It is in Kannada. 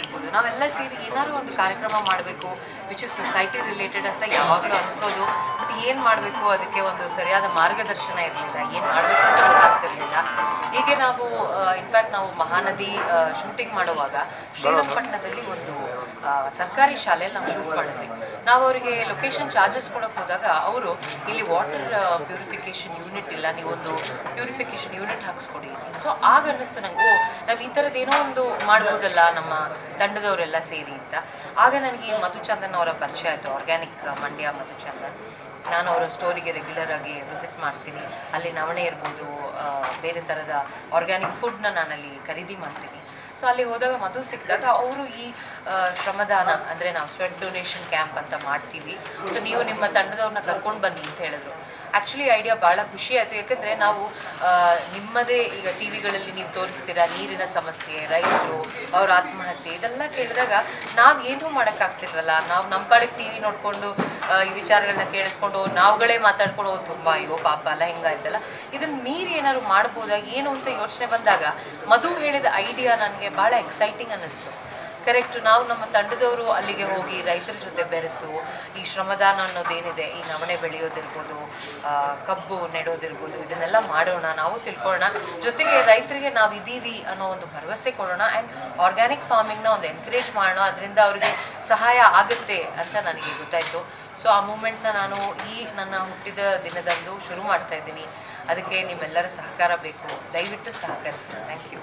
ಇರ್ಬೋದು, ನಾವೆಲ್ಲ ಸೇರಿ ಏನಾದ್ರು ಒಂದು ಕಾರ್ಯಕ್ರಮ ಮಾಡಬೇಕು ವಿಚ್ ಇಸ್ ಸೊಸೈಟಿ ರಿಲೇಟೆಡ್ ಅಂತ ಯಾವಾಗಲೂ ಅನಿಸೋದು. ಬಟ್ ಏನು ಮಾಡಬೇಕು ಅದಕ್ಕೆ ಒಂದು ಸರಿಯಾದ ಮಾರ್ಗದರ್ಶನ ಇರಲಿಲ್ಲ, ಏನು ಮಾಡಬೇಕು ಅಂತ ಗೊತ್ತಾಗ್ತಿರ್ಲಿಲ್ಲ. ಹೀಗೆ ನಾವು ಇನ್ಫ್ಯಾಕ್ಟ್ ನಾವು ಮಹಾನದಿ ಶೂಟಿಂಗ್ ಮಾಡುವಾಗ ಶ್ರೀರಂಗಪಟ್ಟಣದಲ್ಲಿ ಒಂದು ಸರ್ಕಾರಿ ಶಾಲೆಯಲ್ಲಿ ನಾವು ಶೂಟ್ ಮಾಡಿದ್ವಿ. ನಾವು ಅವರಿಗೆ ಲೊಕೇಶನ್ ಚಾರ್ಜಸ್ ಕೊಡೋಕೆ ಹೋದಾಗ ಅವರು ಇಲ್ಲಿ ವಾಟರ್ ಪ್ಯೂರಿಫಿಕೇಷನ್ ಯೂನಿಟ್ ಇಲ್ಲ, ನೀವೊಂದು ಪ್ಯೂರಿಫಿಕೇಷನ್ ಯೂನಿಟ್ ಹಾಕ್ಸ್ಕೊಡಿ. ಸೊ ಆಗ ಅನ್ನಿಸ್ತು ನನಗೆ, ನಾವು ಈ ಥರದ್ದೇನೋ ಒಂದು ಮಾಡ್ಬೋದಲ್ಲ ನಮ್ಮ ತಂಡದವರೆಲ್ಲ ಸೇರಿ ಅಂತ. ಆಗ ನನಗೆ ಮಧುಚಂದನ್ ಅವರ ಪರಿಚಯ ಆಯಿತು, ಆರ್ಗ್ಯಾನಿಕ್ ಮಂಡ್ಯ ಮಧುಚಂದನ್. ನಾನು ಅವರ ಸ್ಟೋರಿಗೆ ರೆಗ್ಯುಲರ್ ಆಗಿ ವಿಸಿಟ್ ಮಾಡ್ತೀನಿ. ಅಲ್ಲಿ ನವಣೆ ಇರ್ಬೋದು, ಬೇರೆ ಥರದ ಆರ್ಗ್ಯಾನಿಕ್ ಫುಡ್ನ ನಾನಲ್ಲಿ ಖರೀದಿ ಮಾಡ್ತೀನಿ. ಸೊ ಅಲ್ಲಿ ಹೋದಾಗ ಮಧು ಸಿಕ್ಕಿದಾಗ ಅವರು ಈ ಶ್ರಮದಾನ ಅಂದರೆ ನಾವು ಸ್ವೆಟ್ ಡೊನೇಷನ್ ಕ್ಯಾಂಪ್ ಅಂತ ಮಾಡ್ತೀವಿ, ಸೊ ನೀವು ನಿಮ್ಮ ತಂಡದವ್ರನ್ನ ಕರ್ಕೊಂಡು ಬನ್ನಿ ಅಂತ ಹೇಳಿದ್ರು. ಆ್ಯಕ್ಚುಲಿ ಐಡಿಯಾ ಭಾಳ ಖುಷಿ ಆಯಿತು, ಯಾಕಂದರೆ ನಾವು ನಿಮ್ಮದೇ ಈಗ ಟಿ ವಿಗಳಲ್ಲಿ ನೀವು ತೋರಿಸ್ತೀರಾ ನೀರಿನ ಸಮಸ್ಯೆ, ರೈತರು ಅವ್ರ ಆತ್ಮಹತ್ಯೆ ಇದೆಲ್ಲ ಕೇಳಿದಾಗ ನಾವು ಏನೂ ಮಾಡೋಕ್ಕಾಗ್ತಿರಲ್ಲ. ನಾವು ನಮ್ಮ ಪಾಡಿಗೆ ಟಿ ವಿ ನೋಡಿಕೊಂಡು ಈ ವಿಚಾರಗಳನ್ನ ಕೇಳಿಸ್ಕೊಂಡು ನಾವುಗಳೇ ಮಾತಾಡ್ಕೊಂಡು ತುಂಬ ಅಯ್ಯೋ ಪಾಪ ಅಲ್ಲ ಹಿಂಗಾಯ್ತಲ್ಲ, ಇದನ್ನು ಮೀರಿ ಏನಾದ್ರು ಮಾಡ್ಬೋದಾ ಏನು ಅಂತ ಯೋಚನೆ ಬಂದಾಗ ಮಧು ಹೇಳಿದ ಐಡಿಯಾ ನನಗೆ ಭಾಳ ಎಕ್ಸೈಟಿಂಗ್ ಅನ್ನಿಸ್ತು. ಕರೆಕ್ಟ್, ನಾವು ನಮ್ಮ ತಂಡದವರು ಅಲ್ಲಿಗೆ ಹೋಗಿ ರೈತರ ಜೊತೆ ಬೆರೆತು ಈ ಶ್ರಮದಾನ ಅನ್ನೋದೇನಿದೆ, ಈ ನವಣೆ ಬೆಳೆಯೋದಿರ್ಬೋದು, ಕಬ್ಬು ನೆಡೋದಿರ್ಬೋದು, ಇದನ್ನೆಲ್ಲ ಮಾಡೋಣ, ನಾವು ತಿಳ್ಕೊಳ್ಳೋಣ, ಜೊತೆಗೆ ರೈತರಿಗೆ ನಾವು ಇದ್ದೀವಿ ಅನ್ನೋ ಒಂದು ಭರವಸೆ ಕೊಡೋಣ ಆ್ಯಂಡ್ ಆರ್ಗ್ಯಾನಿಕ್ ಫಾರ್ಮಿಂಗ್ನ ಒಂದು ಎನ್ಕರೇಜ್ ಮಾಡೋಣ, ಅದರಿಂದ ಅವರಿಗೆ ಸಹಾಯ ಆಗುತ್ತೆ ಅಂತ ನನಗೆ ಗೊತ್ತಾಯಿತು. ಸೊ ಆ ಮೂಮೆಂಟ್ನ ನಾನು ಈ ನನ್ನ ಹುಟ್ಟಿದ ದಿನದಂದು ಶುರು ಮಾಡ್ತಾ ಇದ್ದೀನಿ. ಅದಕ್ಕೆ ನಿಮ್ಮೆಲ್ಲರ ಸಹಕಾರ ಬೇಕು, ದಯವಿಟ್ಟು ಸಹಕರಿಸಿ. Thank you.